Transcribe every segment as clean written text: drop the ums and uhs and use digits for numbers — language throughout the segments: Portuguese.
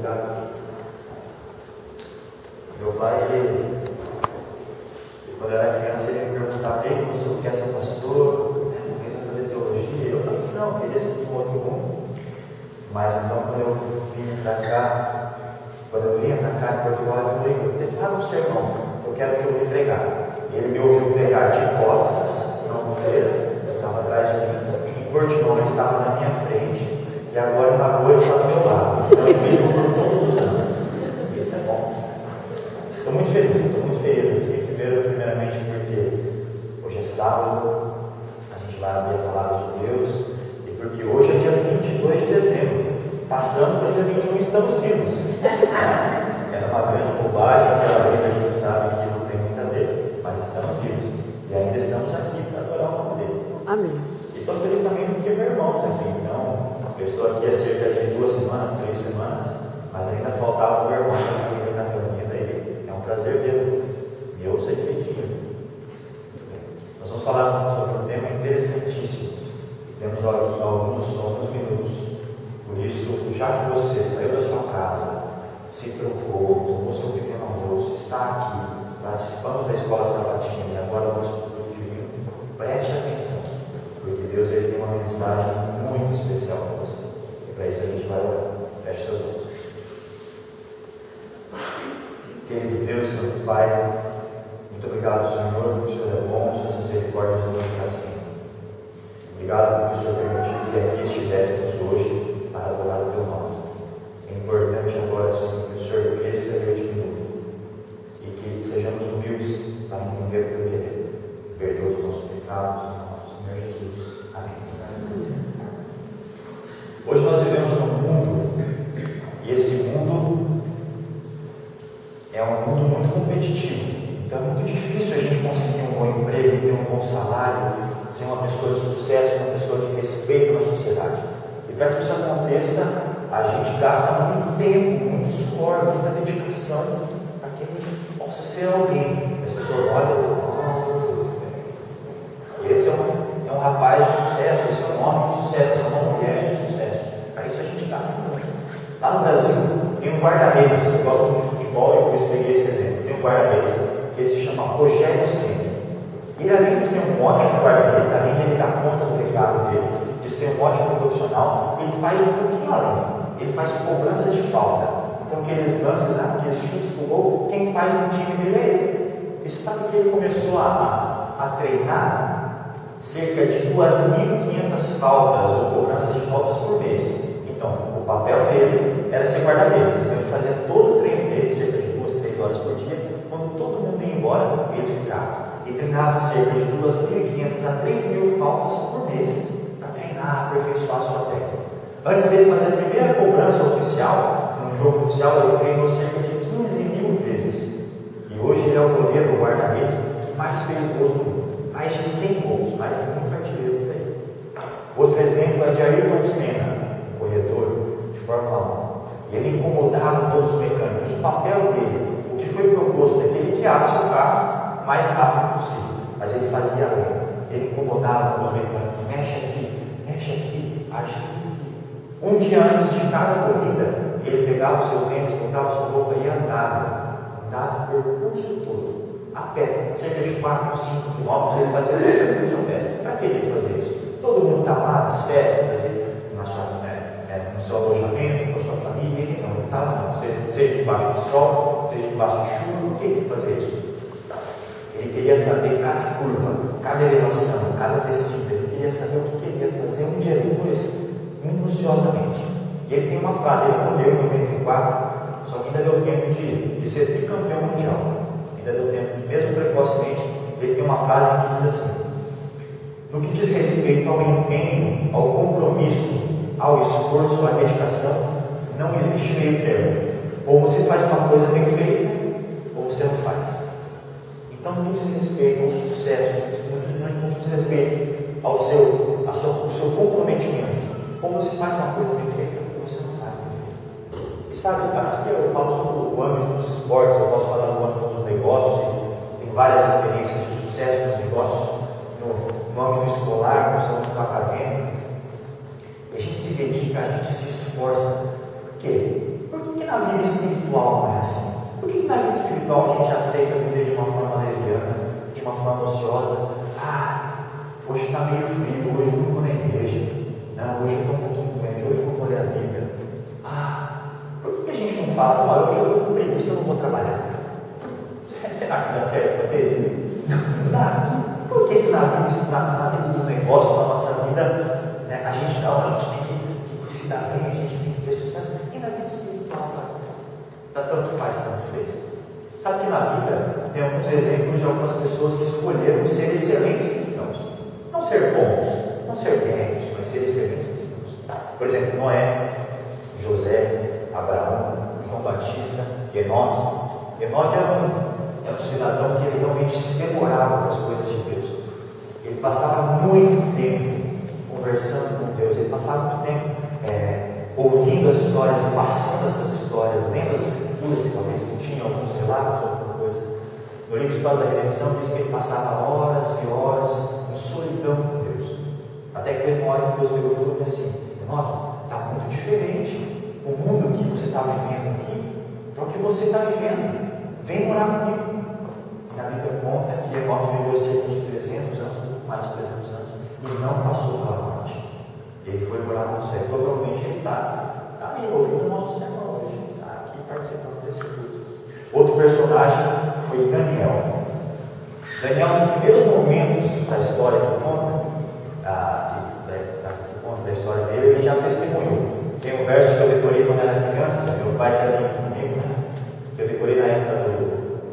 obrigado. Meu pai, quando eu era criança, ele me perguntava: ei, você quer ser pastor? Quer fazer teologia? Eu falei: não, eu queria ser de um outro mundo. Mas então, quando eu vinha para cá em Portugal, eu falei: prepara um sermão, eu quero te ouvir pregar. Ele me ouviu pregar de costas, não feira, eu estava atrás de mim. Em Portimão, ele estava na minha frente, e agora na boa ele está do meu lado. Então, eu vejo por todos os anos. Isso é bom. Estou muito feliz aqui. Primeiramente porque hoje é sábado, a gente vai abrir a palavra de Deus, e porque hoje é dia 22 de dezembro. Passando para o dia 21 estamos vivos. Era uma grande bobagem, aquela vida a gente sabe que não tem muito a ver, mas estamos vivos. E ainda estamos aqui para adorar o nome dele. Amém. E estou feliz também porque meu irmão está aqui. Então, eu estou aqui há cerca de 2 semanas, 3 semanas, mas ainda faltava o meu irmão que está reunindo aí. É um prazer vê-lo. Me ouça direitinho. Nós vamos falar sobre um tema interessantíssimo. Temos alguns minutos. Por isso, já que você saiu da sua casa, se trocou, tomou seu pequeno almoço, está aqui, participando da escola sabatina e agora no nosso culto divino, preste atenção, porque Deus ele tem uma mensagem muito especial para você. E para isso a gente vai orar. Feche seus olhos. Querido Deus, Santo Pai, muito obrigado, Senhor, porque o Senhor é bom, suas misericórdias não para sempre. Obrigado porque o Senhor permitiu que aqui estivéssemos hoje para adorar o teu nome. É importante agora, Senhor, que o Senhor cresça e eu diminua, e que sejamos humildes para entender o teu querer. Perdoa os nossos pecados, nosso Senhor Jesus. Amém. Hoje nós vivemos num mundo, e esse mundo é um mundo muito competitivo. Então é muito difícil a gente conseguir um bom emprego, ter um bom salário, ser uma pessoa de sucesso, uma pessoa de respeito na sociedade. E para que isso aconteça, a gente gasta muito tempo, muito suor, muita dedicação para que a gente possa ser alguém. As pessoas olham: esse é um rapaz de sucesso, esse é um homem de sucesso, essa é uma mulher de sucesso. Para isso a gente gasta muito. Lá no Brasil, tem um guarda-redes, eu gosto muito de futebol e por isso peguei esse exemplo. Tem um guarda-redes que ele se chama Rogério Ceni. Ele, além de ser um ótimo guarda-redes, além de ele dar conta do recado dele, de ser um ótimo profissional, ele faz um pouquinho além. Ele faz cobrança de falta. Então, aqueles lances, aqueles chutes pro gol, quem faz no time dele é ele. E você sabe que ele começou a treinar cerca de 2.500 faltas ou cobranças de faltas por mês. Então, o papel dele era ser guarda-redes. Então, ele fazia todo o treino dele, cerca de 2, 3 horas por dia. Quando todo mundo ia embora, ele ficava. E treinava cerca de 2.500 a 3.000 faltas por mês para treinar, aperfeiçoar a sua técnica. Antes dele fazer a primeira cobrança oficial, num jogo oficial, ele treinou cerca de 15.000 vezes. E hoje ele é o goleiro, o guarda-redes, que mais fez gols no mundo. Mais de 100 gols, mais que muito artilheiro por aí. Outro exemplo é de Ayrton Senna, corredor de Fórmula 1. E ele incomodava todos os mecânicos. O papel dele, o que foi proposto é que ele guiasse o carro o mais rápido possível. Mas ele fazia além. Ele incomodava os mecânicos. Mexe aqui, agita aqui. Um dia antes de cada corrida, ele pegava o seu tênis, botava sua roupa e andava o percurso todo, a pé, cerca de 4, 5 quilômetros, ele fazia todo o percurso a pé. Para que ele fazia isso? Todo mundo estava lá nas festas, no seu alojamento, com a sua família, ele não estava, seja debaixo do sol, seja debaixo de chuva. Por que ele fazia isso? Ele queria saber cada curva, cada elevação, cada descida, ele queria saber o que ele ia fazer um dia depois, minuciosamente. E ele tem uma frase, ele morreu em 94, só que ainda deu tempo de ser tricampeão mundial. Ainda deu tempo, mesmo precocemente, ele tem uma frase que diz assim: no que diz respeito ao empenho, ao compromisso, ao esforço, à dedicação, não existe meio termo. Ou você faz uma coisa bem feita, ou você não faz. Então, no que diz respeito ao sucesso, no que diz respeito ao seu comprometimento, ou você faz uma coisa bem feita, ou você não faz bem feita. E sabe, aqui eu falo sobre o âmbito dos esportes, eu posso falar no âmbito dos negócios, tem várias experiências de sucesso nos negócios, no âmbito escolar, no âmbito acadêmico. E a gente se dedica, a gente se esforça. Por quê? Por que na vida espiritual não é assim? Por que na vida espiritual a gente aceita viver de uma forma leviana, de uma forma ociosa? Hoje está meio frio, hoje eu não vou na igreja. Não, hoje eu estou um pouquinho doente, hoje eu não vou ler a Bíblia. Por que a gente não fala assim, hoje eu estou com preguiça, eu não vou trabalhar? Será que dá certo fazer isso? Não dá. Por que na vida dos negócios, na nossa vida, né, a gente tem que se dar bem, a gente tem que ter sucesso? E na vida espiritual tanto faz, tanto fez. Sabe que na Bíblia tem alguns exemplos de algumas pessoas que escolheram ser excelentes cristãos. Não ser bons, não ser bons, mas ser excelentes cristãos. Por exemplo, Noé, José, Abraão, João Batista, Enoque. Enoque era um cidadão que ele realmente se demorava com as coisas de Deus. Ele passava muito tempo conversando com Deus, ele passava muito tempo ouvindo as histórias, passando essas histórias, lendo as escrituras, e talvez que tinha alguns relatos, alguma coisa. No livro História da Redenção diz que ele passava horas e horas em solidão com Deus. Até que teve uma hora que Deus pegou e falou assim: Enoque, está muito diferente o mundo que você está vivendo aqui para o que você está vivendo. Vem morar comigo. E na Bíblia conta que Enoque viveu cerca de 300 anos, mais de 300 anos, e não passou pela morte. Ele foi morar no céu. Provavelmente ele está aí ouvindo o nosso sermão hoje, está aqui participando desse culto. Outro personagem foi Daniel. Daniel, nos primeiros momentos da história que conta, da história dele, ele já testemunhou. Tem um verso que eu decorei quando era criança, meu pai era ali comigo, né? Eu decorei na época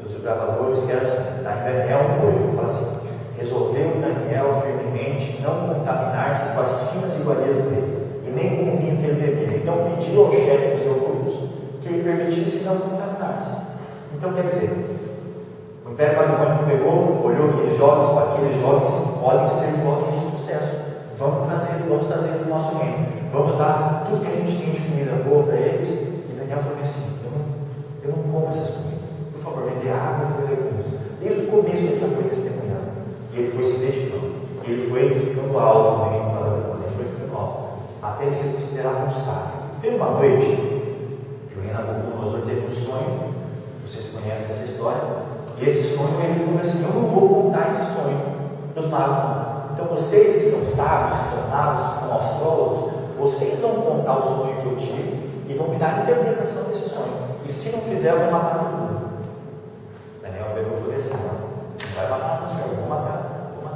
dos gravadores, que era assim, está em Daniel 8, fala assim: resolveu Daniel firmemente não contaminar-se com as finas iguarias do rei, e nem com o vinho que ele bebia. Então pediu ao chefe dos eunucos que ele permitisse não contaminar-se. Então quer dizer, o Império Babilônico pegou, olhou aqueles jovens podem ser jovens de sucesso, vamos trazer do nosso reino, vamos dar tudo que a gente tem de comida boa para eles. E Daniel falou assim: eu não como essas comidas, por favor, me dê água e me dê legumes. Desde o começo ele já foi testemunhando, e ele foi se dedicando, e ele foi ficando alto no reino da Babilônia, ele foi ficando alto, até ele ser considerado um sábio. Teve uma noite que o rei Nabucodonosor teve um sonho, vocês conhecem essa história, e esse sonho ele falou assim: eu não vou contar esse sonho dos magos. Então vocês que são sábios, que são magos, que são astrólogos, vocês vão contar o sonho que eu tive e vão me dar a interpretação desse sonho. E se não fizer, eu vou matar todo mundo. Daniel pegou e falou assim: não vai matar no Senhor, vou matar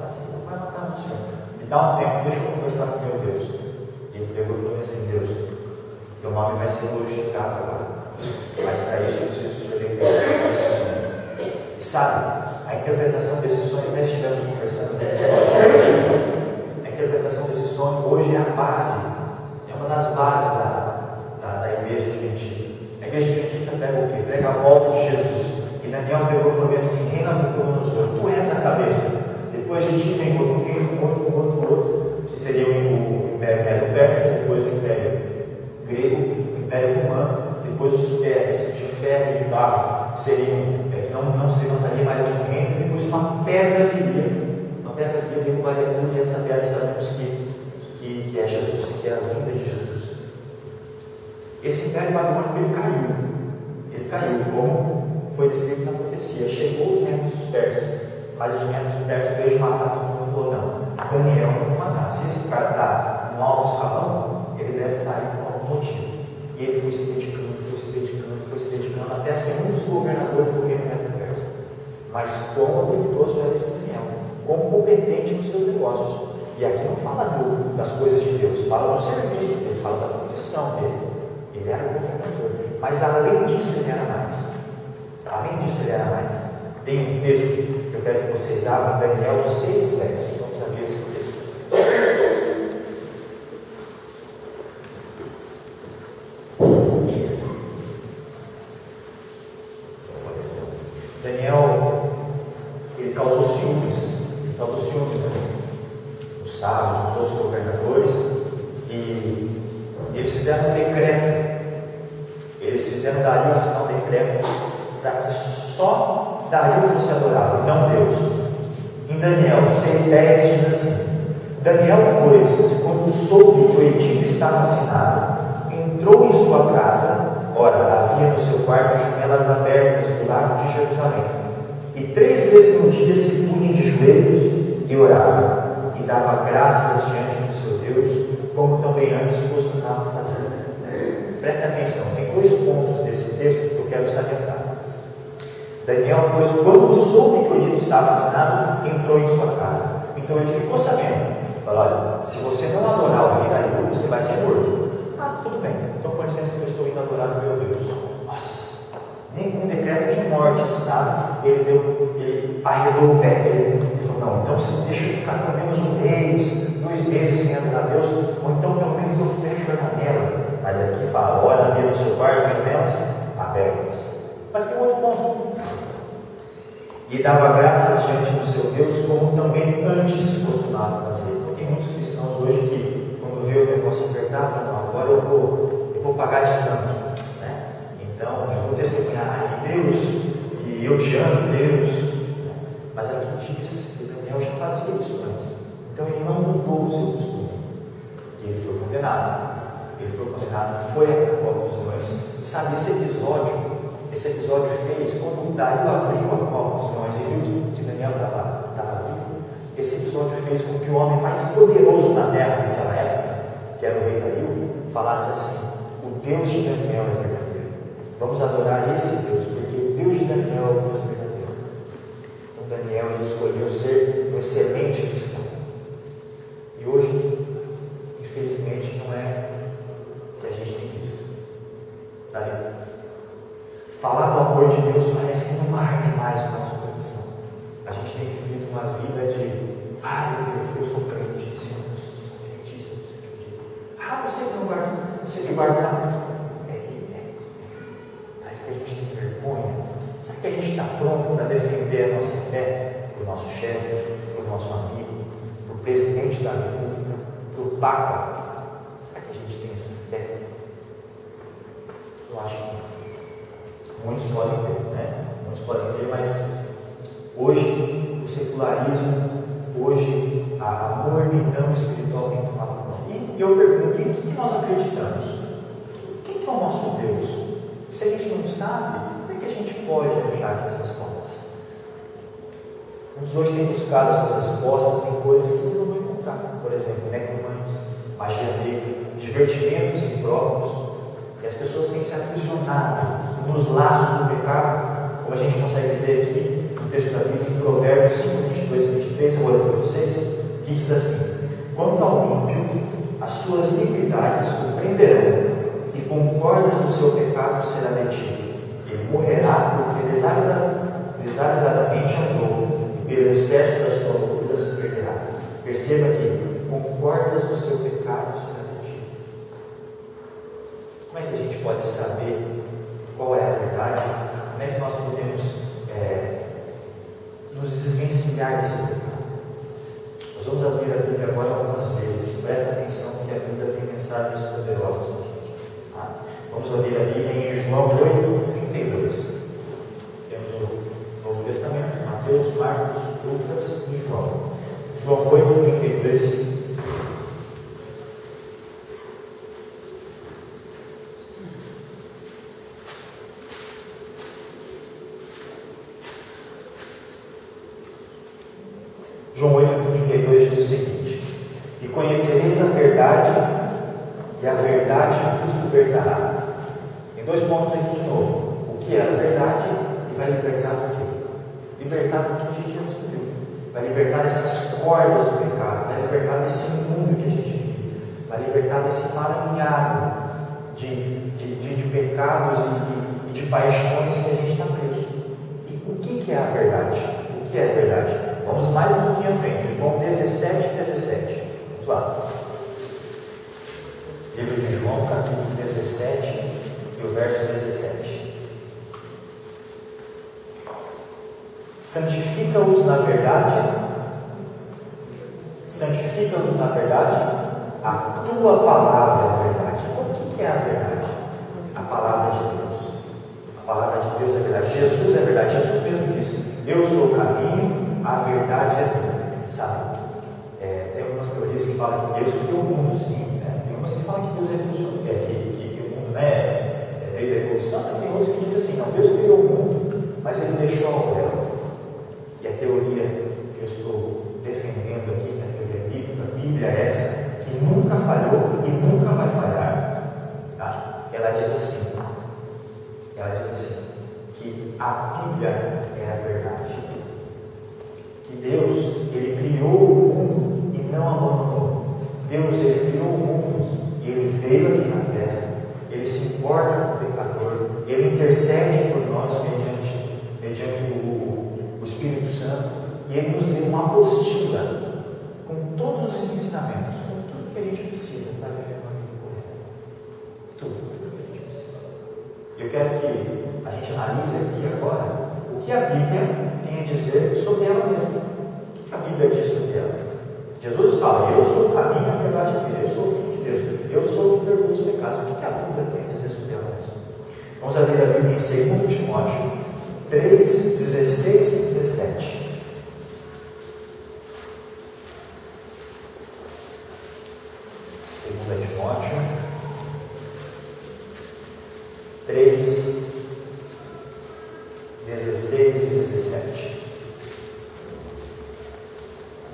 sim, não vai matar no Senhor. Me dá um tempo, deixa eu conversar com meu Deus. E ele pegou e falou assim: Deus, teu nome vai ser glorificado agora, mas para isso eu preciso te interpretar esse sonho. E sabe, a interpretação desse sonho, nós estivemos conversando, a interpretação desse sonho hoje é a base, é uma das bases da igreja adventista. A igreja adventista pega o quê? Pega a volta de Jesus. E Daniel pegou e falou assim: Rei Nabucodonosor, tu és a cabeça. Depois a gente tem outro reino, outro, que seria o Império Medo-Persa, depois o Império Grego, o Império Romano, depois os pés de ferro e de barro, que seriam, que não se levantaria mais um reino, depois uma pedra viria. Uma pedra viria, derrubaria tudo, e essa pedra sabemos que é Jesus, que é a vinda de Jesus. Esse Império Babilônico ele caiu, como foi descrito na profecia. Chegou os membros dos persas, mas os membros dos persas veio matar todo mundo e falou: não, Daniel não vai matar. Se esse cara está no alto escalão, ele deve estar aí por algum motivo. E ele foi se dedicando até ser um dos governadores do reino Medo-Persa. Mas quão habilidoso era esse Daniel, quão competente nos seus negócios. E aqui não fala das coisas de Deus, fala do serviço dele, fala da profissão dele. Ele era governador, mas além disso ele era mais. Tem um texto que eu quero que vocês abram, Daniel 6:10. Vamos abrir esse texto. Daniel, ele causou ciúmes, os sábios, os outros governadores, e eles fizeram um decreto. Eles fizeram Dario assinar um decreto para que só Dario fosse adorado, não Deus. Em Daniel 6:10 diz assim: Daniel, pois, quando soube que o edito estava assinado, entrou em sua casa. Ora, Jerusalém. E 3 vezes no dia se punha de joelhos e orava, e dava graças diante do seu Deus, como também antes costumava fazer. Presta atenção, tem 2 pontos desse texto que eu quero salientar. Daniel, pois, quando soube que o edito estava assinado, entrou em sua casa. Então ele ficou sabendo. Falou: olha, se você não adorar o rei Dario, você vai ser morto. Ah, tudo bem, então com licença que eu estou indo adorar o meu Deus. Nossa, nem com um decreto de morte assinado, ele arredou o pé. Ele falou: não, então deixa eu ficar pelo menos 1 mês, 2 meses sem adorar a Deus, ou então pelo menos eu fecho a janela. Mas aqui fala: ora, abrir o seu quarto, janelas abertas. Mas tem outro ponto. E dava graças diante do seu Deus, como também antes costumava fazer. Então tem muitos cristãos hoje que, quando vê o negócio apertar, falam: não, agora eu vou pagar de santo, né? Então eu vou testemunhar: ai, Deus, e eu te amo, Deus. Mas aqui diz que Daniel já fazia isso antes. Então ele não mudou o seu costume. E ele foi condenado. Foi a cova dos leões. E sabe, esse episódio fez, quando Dario abriu a cova dos leões e viu que Daniel estava vivo, esse episódio fez com que o homem mais poderoso na terra naquela época, que era o rei Dario, falasse assim: o Deus de Daniel é verdadeiro. Vamos adorar esse Deus, porque o Deus de Daniel é o Deus verdadeiro. Então Daniel, ele escolheu ser um excelente cristão. E hoje, infelizmente, não é o que a gente tem visto. Sabe? Falar do amor de Deus parece que não arde mais o nosso coração. A gente tem vivido uma vida de: ai, meu Deus, eu sou crente, eu sou adventista, não sei o que. Ah, você não guarda, você que guarda. Parece que a gente tem vergonha. Será que a gente está pronto para defender a nossa fé para o nosso chefe, para o nosso amigo, para o presidente da República, para o Papa? Será que a gente tem essa fé? Eu acho que muitos podem ter, né? Muitos podem ter, mas hoje o secularismo, hoje a mornidão espiritual tem tomado conta. E eu pergunto: em que nós acreditamos? Quem que é o nosso Deus? Se a gente não sabe, como é que a gente pode achar essas respostas? Muitos hoje têm buscado essas respostas em coisas que eles não vão encontrar. Por exemplo, necromantes, magia negra, divertimentos impróprios. E as pessoas têm se aprisionado nos laços do pecado, como a gente consegue ver aqui no texto da Bíblia, em Provérbios 5, 22 e 23, eu vou ler para vocês, que diz assim: quanto ao ímpio, as suas iniquidades o prenderão, e com cordas do seu pecado será detido. Ele morrerá porque desavisadamente andou, e pelo excesso da sua loucura se perderá. Perceba que com cordas do seu pecado será detido. Como é que a gente pode saber qual é a verdade? Como é que nós podemos nos desvencilhar desse pecado? Nós vamos abrir a Bíblia agora algumas vezes. Presta atenção que a Bíblia tem mensagens poderosas para a gente. Tá? Vamos abrir a Bíblia em João 8:32. Temos o Novo Testamento: Mateus, Marcos, Lucas e João. João 8:32. João 8:32 diz o seguinte: e conhecereis a verdade, e a verdade vos libertará. Tem 2 pontos aqui de novo: o que é a verdade e vai libertar do quê? Libertar do que a gente já descobriu. Vai libertar dessas cordas do pecado, vai libertar desse mundo que a gente vive, vai libertar desse emaranhado de pecados e de paixões que a gente está preso. E o que é a verdade? O que é a verdade? Vamos mais um pouquinho à frente, João 17:17. Vamos lá. Livro de João, capítulo 17, e o verso 17. Santifica-os na verdade, a tua palavra é a verdade. O que é a verdade? A palavra de Deus. A palavra de Deus é a verdade. Jesus é a verdade. Jesus mesmo disse: eu sou o caminho, a verdade é a vida, sabe? Tem algumas teorias que falam que Deus criou o mundo, sim, né? Tem umas que falam que Deus evolucionou, que o mundo, né, veio da evolução, mas tem outros que dizem assim: não, Deus criou o mundo, mas ele deixou ao véu. E a teoria que eu estou defendendo aqui, que é a teoria bíblica, a Bíblia é essa, que nunca falhou e nunca vai falhar. Tá? Ela diz assim, que a Bíblia é a verdade. Que Deus, Ele criou o mundo e não abandonou. Deus, Ele criou o mundo e Ele veio aqui na terra. Ele se importa com o pecador. Ele intercede por nós mediante o Espírito Santo. E Ele nos deu uma apostila com todos os ensinamentos, com tudo que a gente precisa para viver uma vida correta. Tudo que a gente precisa. Eu quero que a gente analise aqui agora o que a Bíblia tem a dizer sobre ela mesma. O que a Bíblia diz sobre ela? Jesus fala, eu sou o caminho, a verdade e a vida, eu sou o Filho de Deus, eu sou o que perdoa os pecados. O que a Bíblia tem a dizer sobre ela mesma? Vamos abrir a Bíblia em 2 Timóteo 3, 16 e 17. 2 Timóteo 3, 16 e 17.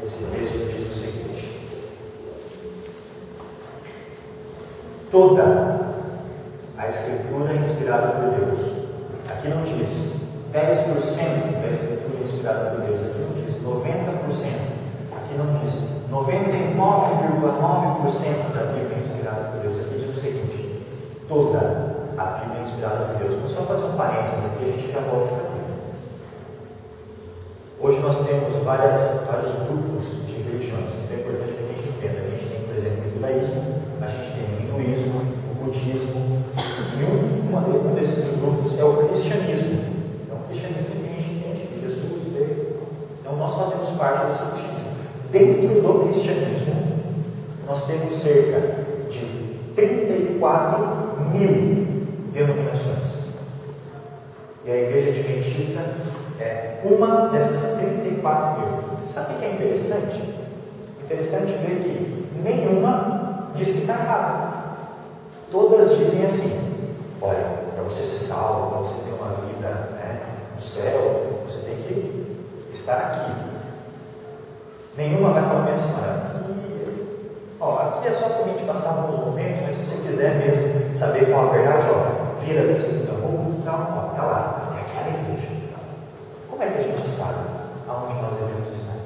Esse texto diz o seguinte: toda a Escritura é inspirada por Deus. Aqui não diz 10% da Escritura é inspirada por Deus. Aqui não diz 90%. Aqui não diz 99,9% da Bíblia é inspirada por Deus. Aqui diz o seguinte: toda a Bíblia é inspirada por Deus. Vamos só fazer um parênteses aqui, a gente já volta para a Bíblia. Hoje nós temos vários grupos de religiões, então é importante que a gente entenda. A gente tem, por exemplo, o judaísmo, a gente tem o hinduísmo, o budismo, e um desses grupos é o cristianismo. Então, o cristianismo que a gente entende que Jesus veio. Então, nós fazemos parte desse cristianismo. Dentro do cristianismo, nós temos cerca de 34 mil denominações. E a Igreja Adventista é uma dessas 34 mil. Sabe o que é interessante? Interessante ver que nenhuma diz que está errado. Todas dizem assim: olha, para você ser salvo, para você ter uma vida no céu, você tem que estar aqui. Nenhuma vai falar bem assim: olha, aqui é só para a gente passar alguns momentos, mas se você quiser mesmo saber qual a verdade, vira da segunda rua, está lá, é aquela igreja. Como é que a gente sabe aonde nós devemos estar?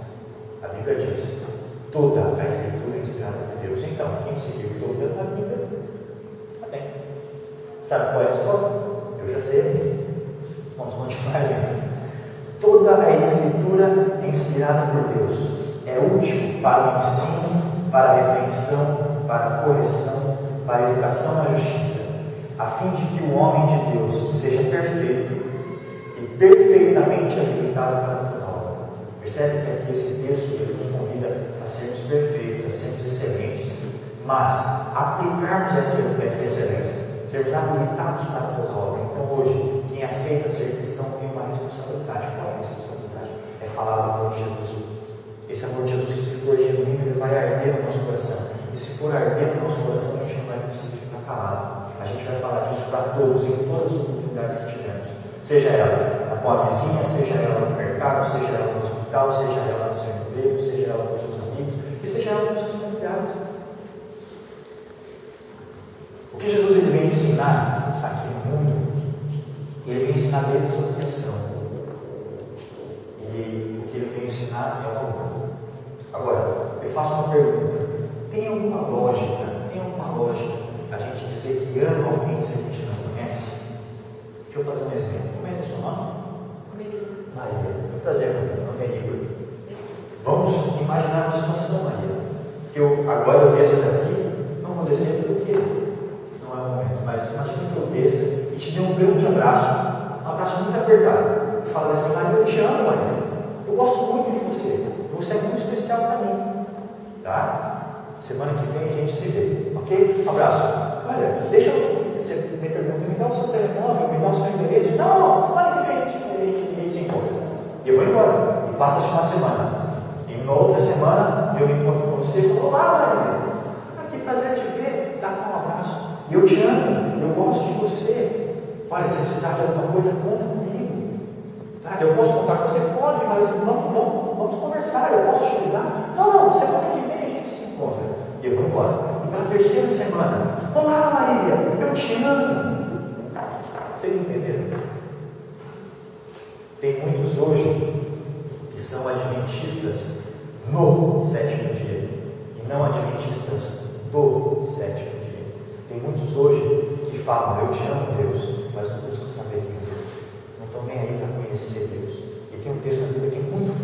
A Bíblia diz: toda a Escritura é inspirada por Deus. Então, quem seguiu toda a Bíblia, está bem. Sabe qual é a resposta? Eu já sei. Vamos continuar lendo. Toda a Escritura é inspirada por Deus. É útil para o ensino, para a repreensão, para a correção, para a educação na justiça, a fim de que o homem de Deus seja perfeito e perfeitamente habilitado para toda obra. Percebe que aqui esse texto ele nos convida a sermos perfeitos, a sermos excelentes, mas aplicarmos essa excelência, sermos habilitados para toda obra. Então hoje, quem aceita ser cristão tem uma responsabilidade. Qual é a responsabilidade? É falar do amor de Jesus. Esse amor de Jesus, que se for genuíno, ele vai arder no nosso coração. E se for arder no nosso coração, a gente não vai conseguir ficar calado. A gente vai falar disso para todos, em todas as oportunidades que tivermos. Seja ela com a vizinha, seja ela no mercado, seja ela no hospital, seja ela no seu emprego, seja ela com os seus amigos, e seja ela com os seus familiares. O que Jesus ele vem ensinar aqui no mundo, ele vem ensinar desde a sua criação. E o que ele vem ensinar é o amor. Agora, eu faço uma pergunta: tem alguma lógica a gente dizer que ama alguém se a gente não conhece? Deixa eu fazer um exemplo. Como é o seu nome? Maria. Muito prazer, meu nome é Igor. Vamos imaginar uma situação, Maria, que agora eu desço daqui, não vou descer porque não é o momento, mas imagina que eu desça e te dê um grande abraço, um abraço muito apertado, e falar assim: Maria, eu te amo, Maria, eu gosto muito de você é muito especial para mim, tá? Semana que vem a gente se vê, ok? Um abraço. Olha, deixa eu, você me pergunta, me dá o seu telemóvel, me dá o seu endereço. Não, semana que vem a gente se encontra. E eu vou embora, e passa-se uma semana. E na outra semana eu me encontro com você e falo: olá, Maria, que prazer te ver, dá um abraço. E eu te amo, eu gosto de você. Olha, se precisar de alguma coisa, conta comigo. Eu posso contar com você? Pode, mas vamos conversar, eu posso te ajudar? Não, semana que vem a gente se encontra. E eu vou embora. E para a terceira semana, olá Maria, eu te amo. Vocês entenderam? Tem muitos hoje que são adventistas no sétimo dia e não adventistas do sétimo dia. Tem muitos hoje que falam, eu te amo Deus, mas não buscam saber quem é Deus. Não estão nem aí para conhecer Deus. E tem um texto na Bíblia que é muito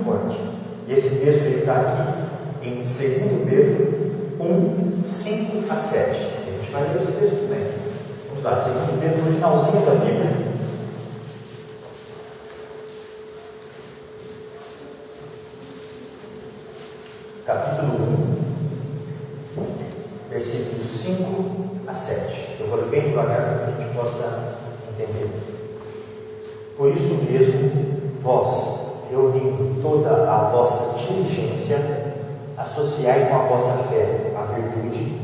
forte. E esse texto está aqui em 2 Pedro 1, 5 a 7. A gente vai ler esse texto também. Vamos lá, 2 Pedro, no finalzinho da Bíblia. Capítulo 1, versículos 5 a 7. Eu vou ler bem devagar para que a gente possa entender. Por isso mesmo, vós, reunindo toda a vossa diligência, associai com a vossa fé a virtude,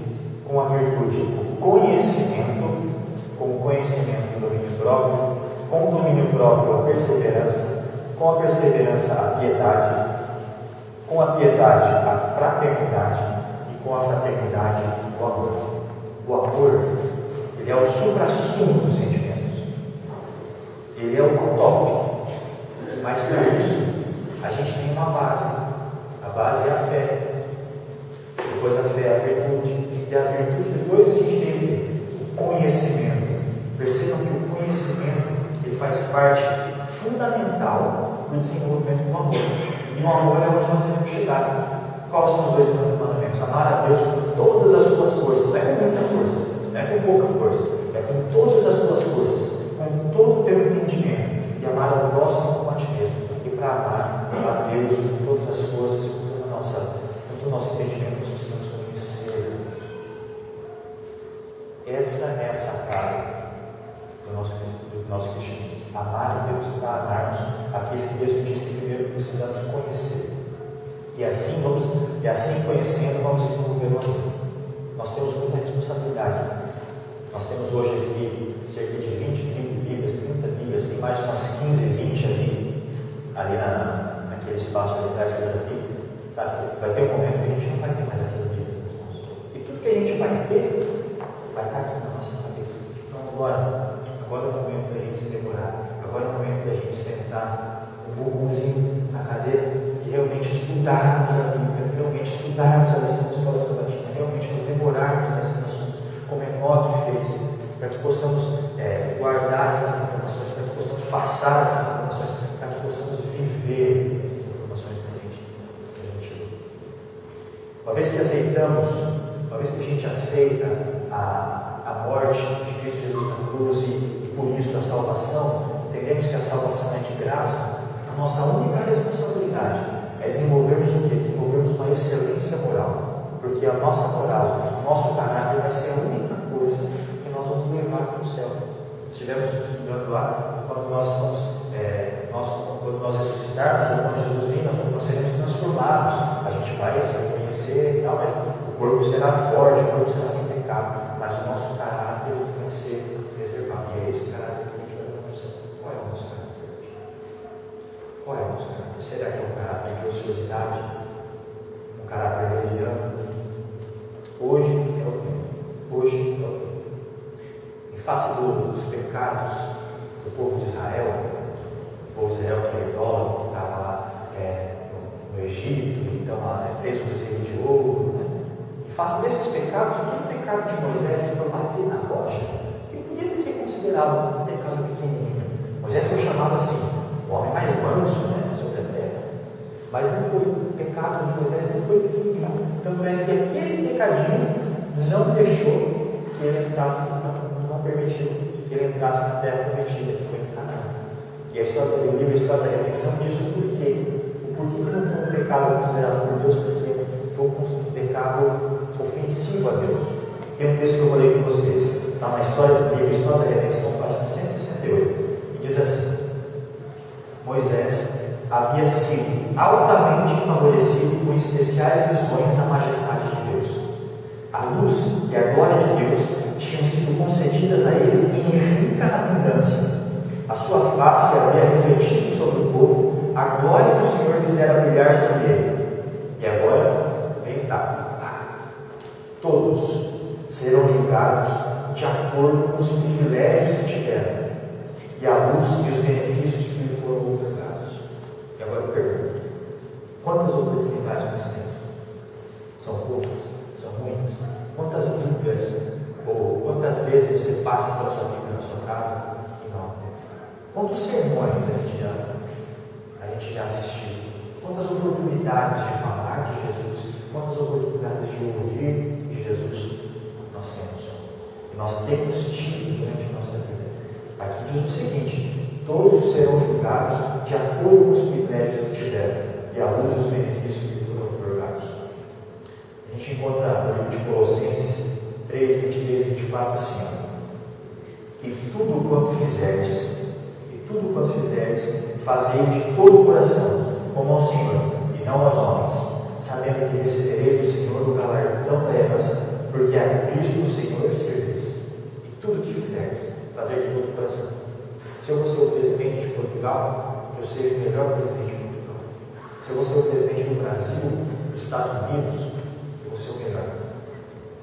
com a virtude o conhecimento, com o conhecimento o domínio próprio, com o domínio próprio a perseverança, com a perseverança a piedade, com a piedade a fraternidade e com a fraternidade o amor. O amor, ele é o suprassumo dos sentimentos. Ele é o top. Mas para isso, a gente tem uma base. A base é a fé. Depois a fé é a virtude. E a virtude, depois a gente tem o quê? O conhecimento. Percebam que o conhecimento, ele faz parte fundamental do desenvolvimento do amor. E o amor é onde nós devemos chegar. Quais são os dois mandamentos? Amar a Deus com todas as suas forças, não é com muita força, não é com pouca força, é com todas as suas forças, com todo o teu entendimento, e amar ao próximo como a ti mesmo. E para amar a Deus com todas as forças, com todo o nosso entendimento, nós precisamos conhecer Deus. Essa é a sacada do nosso cristianismo. Amar a Deus. Para amarmos, aqui esse texto diz que primeiro precisamos conhecer. E assim conhecendo, vamos desenvolver o amor. Nós temos muita responsabilidade. Nós temos hoje aqui cerca de 20 Bíblias, 30 Bíblias, tem mais umas 15, 20 ali naquele espaço ali atrás que eu já vi. Sabe? Vai ter um momento que a gente não vai ter mais essas Bíblias nas mãos. E tudo que a gente vai ter, vai estar aqui na nossa cabeça. Então agora é o momento da gente se demorar. Agora é o momento da gente sentar um bumbumzinho na cadeira e realmente estudarmos a Bíblia, realmente estudarmos a lição de escola sabatina, realmente nos demorarmos nesses assuntos, como Enoque fez, para que possamos guardar essas informações, para que possamos passar essas informações, para que possamos viver essas informações que a gente viu. Uma vez que aceitamos, uma vez que a gente aceita a morte de Cristo Jesus na cruz e por isso a salvação, entendemos que a salvação é de graça. A nossa única responsabilidade é desenvolvermos o quê? Desenvolvermos uma excelência moral, porque a nossa moral, o nosso caráter vai ser a única coisa que nós vamos levar para o céu. Estivemos estudando lá, quando nós ressuscitarmos, ou quando Jesus vir, nós seremos transformados. A gente vai se reconhecer, mas o corpo será forte, o corpo será sem pecado, mas o nosso caráter vai ser preservado. E é esse caráter que a gente vai levar para o céu. Qual é o nosso caráter hoje? Qual é o nosso caráter? Será que é um caráter de ociosidade? Um caráter leviano? Hoje é o tempo. Hoje é o tempo. Em face dos pecados do povo de Israel, o povo de Israel que é idólatra, que estava lá no Egito, então fez um selho de ouro. Em face desses pecados, o pecado de Moisés foi bater na rocha. Ele podia ter sido considerado um pecado pequenininho. Moisés foi chamado assim, o homem mais manso sobre a terra. Mas não foi, o pecado de Moisés não foi pequenininho. Tanto é que aquele pecadinho não deixou que ele entrasse, não permitiu que ele entrasse na terra prometida, que foi em Canaã. E a história do livro, a história da redenção, diz o porquê. O porquê que não foi um pecado considerado por Deus, porque foi um pecado ofensivo a Deus. Tem um texto que eu vou ler com vocês, está na história do livro, História da Redenção, página 168, e diz assim: Moisés havia sido altamente favorecido com especiais visões da majestade de Deus. A luz e a glória de Deus tinham sido concedidas a ele em rica abundância. A sua face havia refletido sobre o povo, a glória do Senhor fizera brilhar sobre ele. E agora, vem todos serão julgados de acordo com os privilégios que tiveram e a luz e os benefícios que lhe foram otorgados. E agora eu pergunto: quantas oportunidades nós temos? São poucas? São muitas? Quantas Bíblias ou quantas vezes você passa pela sua Bíblia na sua casa e não? Quantos sermões a gente já assistiu? Quantas oportunidades de falar de Jesus? Quantas oportunidades de ouvir de Jesus nós temos? E nós temos tido durante a nossa vida. Aqui diz o seguinte: todos serão julgados de acordo com os privilégios que tiveram e a luz dos benefícios que foram otorgados. A gente encontra no livro de Colossenses 3, 23 e 24 assim: e tudo quanto fizerdes, fazei de todo o coração, como ao Senhor, e não aos homens, sabendo que recebereis do Senhor o galardão da herança, porque a Cristo o Senhor que servis. E tudo que fizerdes, fazer de todo o coração. Se eu vou ser o presidente de Portugal, eu seja o melhor presidente de Portugal. Se eu vou ser o presidente do Brasil, dos Estados Unidos, eu vou ser o melhor.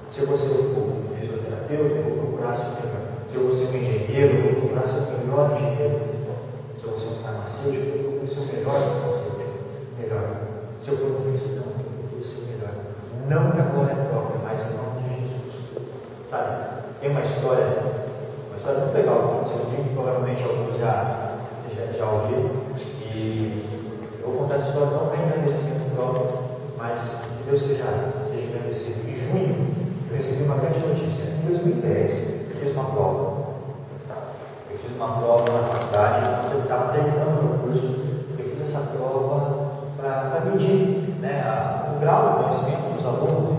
Se eu vou ser o fisioterapeuta, eu vou procurar ser o melhor. Se eu vou ser um engenheiro, eu vou procurar ser o melhor engenheiro. Se eu vou ser um farmacêutico, eu vou procurar ser o melhor farmacêutico. Melhor. Se eu for um cristão, eu vou procurar ser o melhor. Não para a glória própria, mas em nome de Jesus. Sabe? Tem uma história muito legal que aconteceu comigo, provavelmente alguns já ouviram. E eu vou contar essa história não para engrandecimento próprio, mas que Deus seja engrandecido. Em junho, eu recebi uma grande notícia. Em 2010, eu fiz uma prova. Eu fiz uma prova na faculdade, eu estava terminando o meu curso. Eu fiz essa prova para medir, né, o grau de conhecimento dos alunos.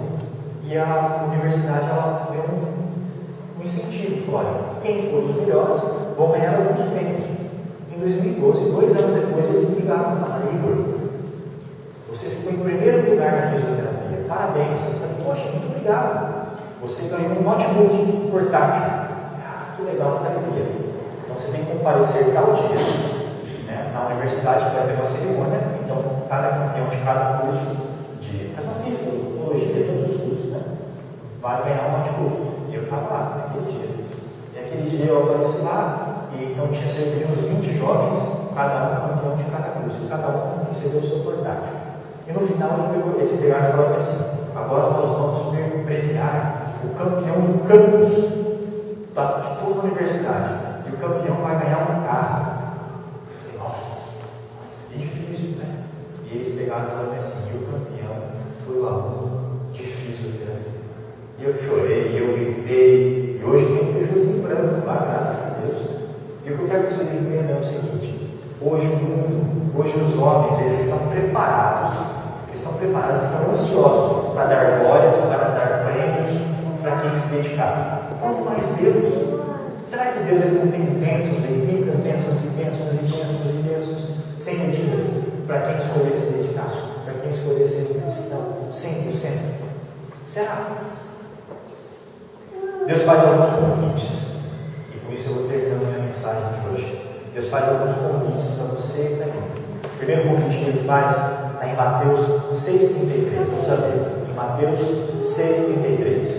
E a universidade ela deu um incentivo. Falou: olha, quem for os melhores vão ganhar alguns prêmios. Em 2012, 2 anos depois, eles me ligaram e falaram: Igor, você ficou em primeiro lugar na fisioterapia. Parabéns. Eu falei: poxa, muito obrigado. Você ganhou um notebook portátil. Que legal, que alegria. Então você tem que comparecer tal dia, né, na universidade, que vai ter uma cerimônia. Então, cada campeão de cada curso de educação física, odontologia, todos os cursos, né, vai ganhar um notebook. E eu estava lá naquele dia. E aquele dia eu apareci lá, e então tinha cerca de uns 20 jovens, cada um campeão de cada curso, e cada um recebeu o seu portátil. E no final eles pegaram e falaram assim: agora nós vamos premiar o campeão do campus de toda a universidade. E o campeão vai ganhar um carro. Eu falei: nossa, é difícil, né? E eles pegaram e falaram assim: e o campeão foi o aluno de fisioterapia. E eu chorei, eu gritei, e hoje tem um beijozinho branco lá, graças a Deus. E o que eu quero que vocês entendam é o seguinte: hoje o mundo, hoje os homens, eles estão preparados, estão ansiosos para dar glórias, para dar prêmios para quem se dedicar. Quanto mais Deus. Será que Deus ele não tem bênçãos e ricas bênçãos e bênçãos e bênçãos e bênçãos sem medidas para quem escolher se dedicar, para quem escolher ser um cristão 100%? Será? Deus faz alguns convites, e com isso eu vou terminando a minha mensagem de hoje. Deus faz alguns convites para você e para mim. O primeiro convite que ele faz está em Mateus 6,33. Vamos abrir. Em Mateus 6,33.